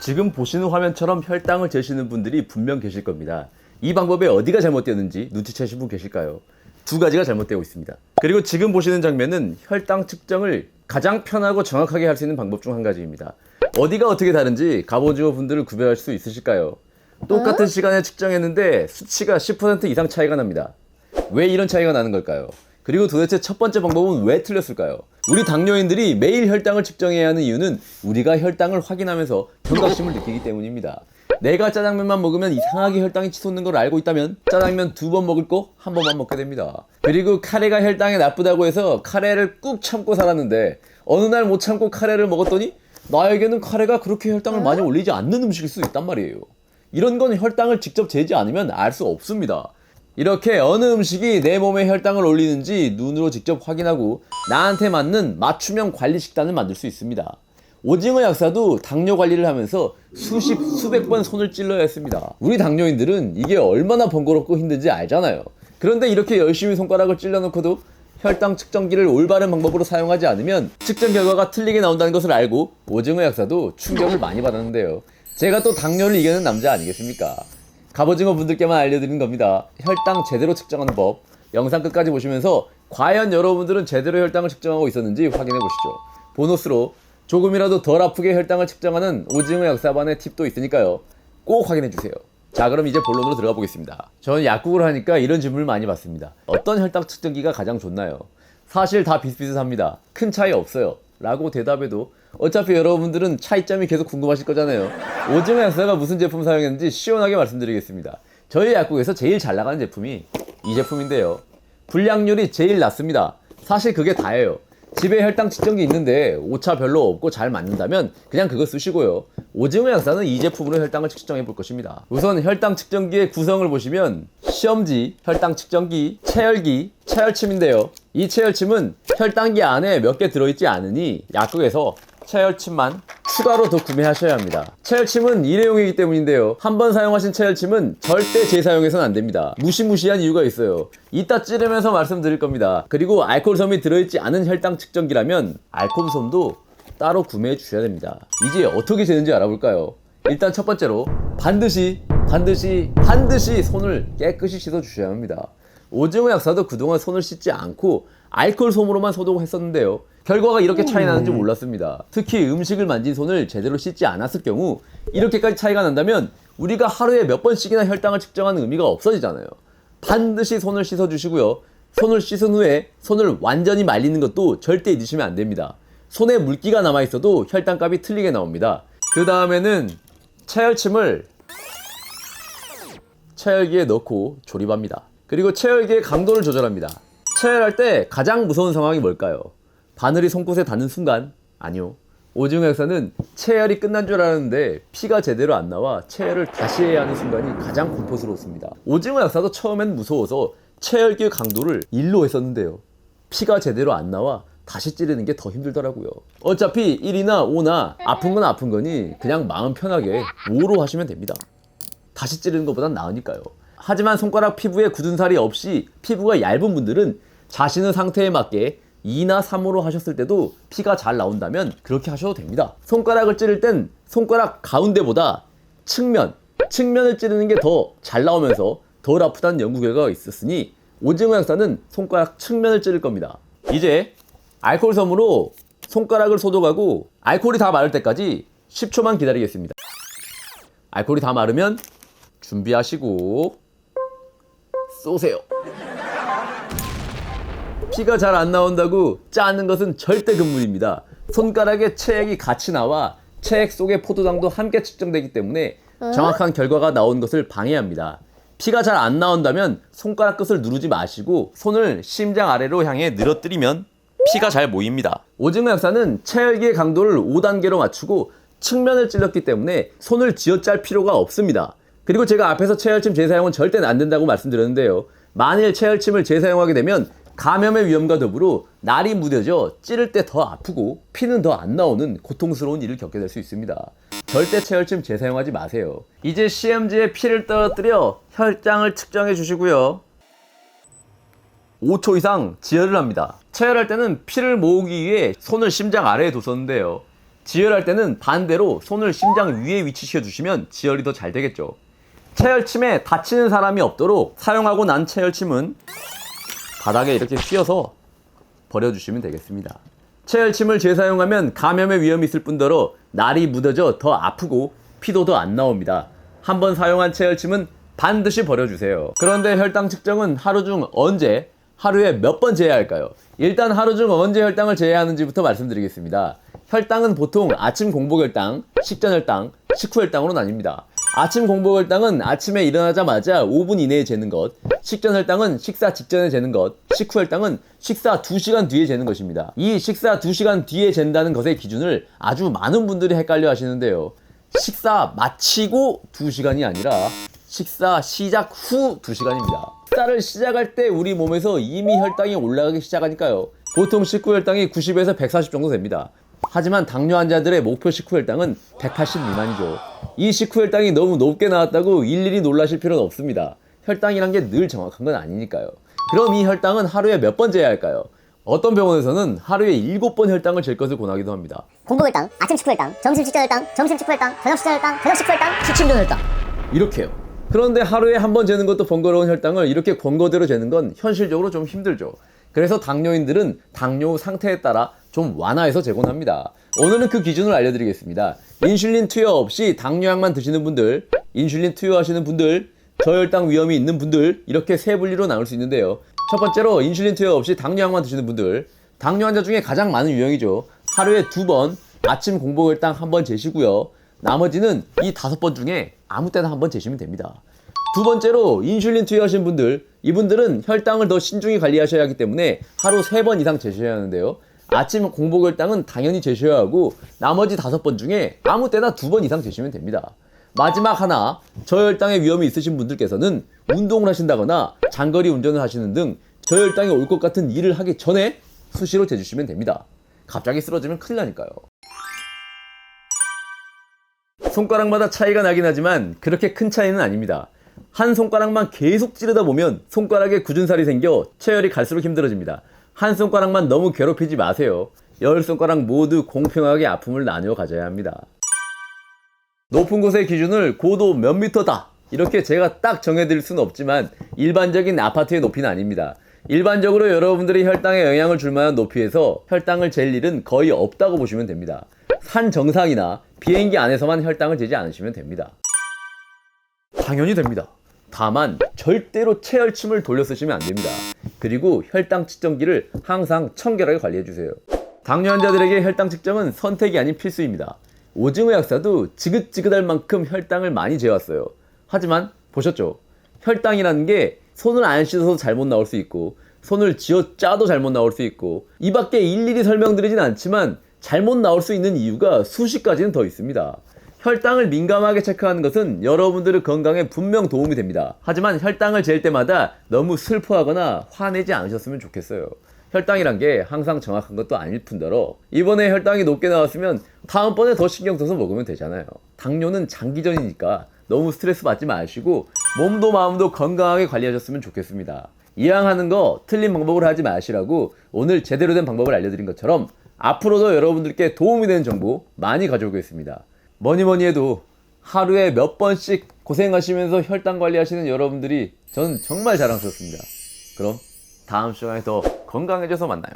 지금 보시는 화면처럼 혈당을 재시는 분들이 분명 계실 겁니다. 이 방법에 어디가 잘못되었는지 눈치채신 분 계실까요? 두 가지가 잘못되고 있습니다. 그리고 지금 보시는 장면은 혈당 측정을 가장 편하고 정확하게 할 수 있는 방법 중 한 가지입니다. 어디가 어떻게 다른지 갑오징어 분들을 구별할 수 있으실까요? 똑같은 시간에 측정했는데 수치가 10% 이상 차이가 납니다. 왜 이런 차이가 나는 걸까요? 그리고 도대체 첫 번째 방법은 왜 틀렸을까요? 우리 당뇨인들이 매일 혈당을 측정해야 하는 이유는 우리가 혈당을 확인하면서 경각심을 느끼기 때문입니다. 내가 짜장면만 먹으면 이상하게 혈당이 치솟는 걸 알고 있다면 짜장면 2번 먹을 거 1번만 먹게 됩니다. 그리고 카레가 혈당에 나쁘다고 해서 카레를 꾹 참고 살았는데 어느 날 못 참고 카레를 먹었더니 나에게는 카레가 그렇게 혈당을 많이 올리지 않는 음식일 수 있단 말이에요. 이런 건 혈당을 직접 재지 않으면 알 수 없습니다. 이렇게 어느 음식이 내 몸의 혈당을 올리는지 눈으로 직접 확인하고 나한테 맞는 맞춤형 관리 식단을 만들 수 있습니다. 오징어 약사도 당뇨 관리를 하면서 수십, 수백 번 손을 찔러야 했습니다. 우리 당뇨인들은 이게 얼마나 번거롭고 힘든지 알잖아요. 그런데 이렇게 열심히 손가락을 찔러놓고도 혈당 측정기를 올바른 방법으로 사용하지 않으면 측정 결과가 틀리게 나온다는 것을 알고 오징어 약사도 충격을 많이 받았는데요. 제가 또 당뇨를 이겨낸 남자 아니겠습니까? 갑오징어 분들께만 알려드리는 겁니다. 혈당 제대로 측정하는 법, 영상 끝까지 보시면서 과연 여러분들은 제대로 혈당을 측정하고 있었는지 확인해 보시죠. 보너스로 조금이라도 덜 아프게 혈당을 측정하는 오징어 약사반의 팁도 있으니까요. 꼭 확인해 주세요. 자, 그럼 이제 본론으로 들어가 보겠습니다. 저는 약국을 하니까 이런 질문을 많이 받습니다. 어떤 혈당 측정기가 가장 좋나요? 사실 다 비슷비슷합니다. 큰 차이 없어요. 라고 대답해도 어차피 여러분들은 차이점이 계속 궁금하실 거잖아요. 오징어 약사가 무슨 제품 사용했는지 시원하게 말씀드리겠습니다. 저희 약국에서 제일 잘 나가는 제품이 이 제품인데요. 불량률이 제일 낮습니다. 사실 그게 다예요. 집에 혈당 측정기 있는데 오차 별로 없고 잘 맞는다면 그냥 그거 쓰시고요. 오징어 약사는 이 제품으로 혈당을 측정해 볼 것입니다. 우선 혈당 측정기의 구성을 보시면 시험지, 혈당 측정기, 체열기, 체열침인데요. 이 체열침은 혈당기 안에 몇 개 들어있지 않으니 약국에서 체열침만 추가로 더 구매하셔야 합니다. 체열침은 일회용이기 때문인데요. 한번 사용하신 체열침은 절대 재사용해서는 안 됩니다. 무시무시한 이유가 있어요. 이따 찌르면서 말씀드릴 겁니다. 그리고 알코올솜이 들어있지 않은 혈당 측정기라면 알코올솜도 따로 구매해 주셔야 됩니다. 이제 어떻게 재는지 알아볼까요? 일단 첫 번째로 반드시 손을 깨끗이 씻어 주셔야 합니다. 오징어 약사도 그동안 손을 씻지 않고 알코올솜으로만 소독했었는데요. 결과가 이렇게 차이 나는지 몰랐습니다. 특히 음식을 만진 손을 제대로 씻지 않았을 경우 이렇게까지 차이가 난다면 우리가 하루에 몇 번씩이나 혈당을 측정하는 의미가 없어지잖아요. 반드시 손을 씻어 주시고요. 손을 씻은 후에 손을 완전히 말리는 것도 절대 잊으시면 안 됩니다. 손에 물기가 남아있어도 혈당값이 틀리게 나옵니다. 그 다음에는 체열침을 체열기에 넣고 조립합니다. 그리고 체열기의 강도를 조절합니다. 체열할 때 가장 무서운 상황이 뭘까요? 바늘이 손끝에 닿는 순간? 아니요. 오징어 약사는 체열이 끝난 줄 알았는데 피가 제대로 안 나와 체열을 다시 해야 하는 순간이 가장 공포스럽습니다. 오징어 약사도 처음엔 무서워서 체열기의 강도를 1로 했었는데요. 피가 제대로 안 나와 다시 찌르는 게 더 힘들더라고요. 어차피 1이나 5나 아픈 건 아픈 거니 그냥 마음 편하게 5로 하시면 됩니다. 다시 찌르는 것보단 나으니까요. 하지만 손가락 피부에 굳은 살이 없이 피부가 얇은 분들은 자신의 상태에 맞게 2나 3으로 하셨을 때도 피가 잘 나온다면 그렇게 하셔도 됩니다. 손가락을 찌를 땐 손가락 가운데보다 측면을 찌르는 게 더 잘 나오면서 덜 아프다는 연구 결과가 있었으니 오징어 약사는 손가락 측면을 찌를 겁니다. 이제 알코올솜으로 손가락을 소독하고 알코올이 다 마를 때까지 10초만 기다리겠습니다. 알코올이 다 마르면 준비하시고 쏘세요. 피가 잘 안 나온다고 짜는 것은 절대 금물입니다. 손가락에 체액이 같이 나와 체액 속의 포도당도 함께 측정되기 때문에 정확한 결과가 나온 것을 방해합니다. 피가 잘 안 나온다면 손가락 끝을 누르지 마시고 손을 심장 아래로 향해 늘어뜨리면 피가 잘 모입니다. 오징어 약사는 체열기의 강도를 5단계로 맞추고 측면을 찔렀기 때문에 손을 쥐어짤 필요가 없습니다. 그리고 제가 앞에서 체열침 재사용은 절대 안 된다고 말씀드렸는데요. 만일 체열침을 재사용하게 되면 감염의 위험과 더불어 날이 무뎌져 찌를 때 더 아프고 피는 더 안 나오는 고통스러운 일을 겪게 될 수 있습니다. 절대 체열침 재사용하지 마세요. 이제 CMG에 피를 떨어뜨려 혈당을 측정해 주시고요. 5초 이상 지혈을 합니다. 체열할 때는 피를 모으기 위해 손을 심장 아래에 뒀었는데요. 지혈할 때는 반대로 손을 심장 위에 위치시켜 주시면 지혈이 더 잘 되겠죠. 체혈침에 다치는 사람이 없도록 사용하고 난 체혈침은 바닥에 이렇게 휘어서 버려주시면 되겠습니다. 체혈침을 재사용하면 감염의 위험이 있을 뿐더러 날이 묻어져 더 아프고 피도 더 안 나옵니다. 한번 사용한 체혈침은 반드시 버려주세요. 그런데 혈당 측정은 하루 중 언제, 하루에 몇 번 재야 할까요? 일단 하루 중 언제 혈당을 재야 하는지부터 말씀드리겠습니다. 혈당은 보통 아침 공복혈당, 식전혈당, 식후혈당으로 나뉩니다. 아침 공복혈당은 아침에 일어나자마자 5분 이내에 재는 것, 식전혈당은 식사 직전에 재는 것, 식후혈당은 식사 2시간 뒤에 재는 것입니다. 이 식사 2시간 뒤에 잰다는 것의 기준을 아주 많은 분들이 헷갈려 하시는데요. 식사 마치고 2시간이 아니라 식사 시작 후 2시간입니다. 식사를 시작할 때 우리 몸에서 이미 혈당이 올라가기 시작하니까요. 보통 식후혈당이 90에서 140 정도 됩니다. 하지만 당뇨 환자들의 목표 식후혈당은 180 미만이죠. 이 식후혈당이 너무 높게 나왔다고 일일이 놀라실 필요는 없습니다. 혈당이란 게 늘 정확한 건 아니니까요. 그럼 이 혈당은 하루에 몇 번 재야 할까요? 어떤 병원에서는 하루에 7번 혈당을 잴 것을 권하기도 합니다. 공복혈당, 아침 식후혈당, 점심 직전혈당, 점심 식후혈당, 저녁 식전혈당, 저녁 식후혈당, 취침 전 혈당. 이렇게요. 그런데 하루에 한 번 재는 것도 번거로운 혈당을 이렇게 권고대로 재는 건 현실적으로 좀 힘들죠. 그래서 당뇨인들은 당뇨 상태에 따라 좀 완화해서 재곤 합니다. 오늘은 그 기준을 알려드리겠습니다. 인슐린 투여 없이 당뇨약만 드시는 분들, 인슐린 투여하시는 분들, 저혈당 위험이 있는 분들, 이렇게 세 분류로 나눌 수 있는데요. 첫 번째로 인슐린 투여 없이 당뇨약만 드시는 분들, 당뇨 환자 중에 가장 많은 유형이죠. 하루에 2번 아침 공복혈당 한 번 재시고요. 나머지는 이 5번 중에 아무 때나 한 번 재시면 됩니다. 두 번째로 인슐린 투여하신 분들, 이분들은 혈당을 더 신중히 관리하셔야 하기 때문에 하루 3번 이상 재셔야 하는데요. 아침 공복혈당은 당연히 재셔야 하고 나머지 5번 중에 아무 때나 2번 이상 재시면 됩니다. 마지막 하나, 저혈당의 위험이 있으신 분들께서는 운동을 하신다거나 장거리 운전을 하시는 등 저혈당이 올 것 같은 일을 하기 전에 수시로 재주시면 됩니다. 갑자기 쓰러지면 큰일 나니까요. 손가락마다 차이가 나긴 하지만 그렇게 큰 차이는 아닙니다. 한 손가락만 계속 찌르다 보면 손가락에 굳은 살이 생겨 체열이 갈수록 힘들어집니다. 한 손가락만 너무 괴롭히지 마세요. 10손가락 모두 공평하게 아픔을 나누어 가져야 합니다. 높은 곳의 기준을 고도 몇 미터다 이렇게 제가 딱 정해드릴 수는 없지만 일반적인 아파트의 높이는 아닙니다. 일반적으로 여러분들이 혈당에 영향을 줄 만한 높이에서 혈당을 잴 일은 거의 없다고 보시면 됩니다. 산 정상이나 비행기 안에서만 혈당을 재지 않으시면 됩니다. 당연히 됩니다. 다만 절대로 체혈침을 돌려 쓰시면 안 됩니다. 그리고 혈당 측정기를 항상 청결하게 관리해주세요. 당뇨 환자들에게 혈당 측정은 선택이 아닌 필수입니다. 오징어 약사도 지긋지긋할 만큼 혈당을 많이 재왔어요. 하지만 보셨죠? 혈당이라는 게 손을 안 씻어서 잘못 나올 수 있고 손을 쥐어 짜도 잘못 나올 수 있고 이 밖에 일일이 설명드리진 않지만 잘못 나올 수 있는 이유가 수십 가지는 더 있습니다. 혈당을 민감하게 체크하는 것은 여러분들의 건강에 분명 도움이 됩니다. 하지만 혈당을 잴 때마다 너무 슬퍼하거나 화내지 않으셨으면 좋겠어요. 혈당이란 게 항상 정확한 것도 아닐 뿐더러 이번에 혈당이 높게 나왔으면 다음번에 더 신경 써서 먹으면 되잖아요. 당뇨는 장기전이니까 너무 스트레스 받지 마시고 몸도 마음도 건강하게 관리하셨으면 좋겠습니다. 이왕 하는 거 틀린 방법으로 하지 마시라고 오늘 제대로 된 방법을 알려드린 것처럼 앞으로도 여러분들께 도움이 되는 정보 많이 가져오겠습니다. 뭐니 해도 하루에 몇 번씩 고생하시면서 혈당 관리하시는 여러분들이 저는 정말 자랑스럽습니다. 그럼 다음 시간에 더 건강해져서 만나요.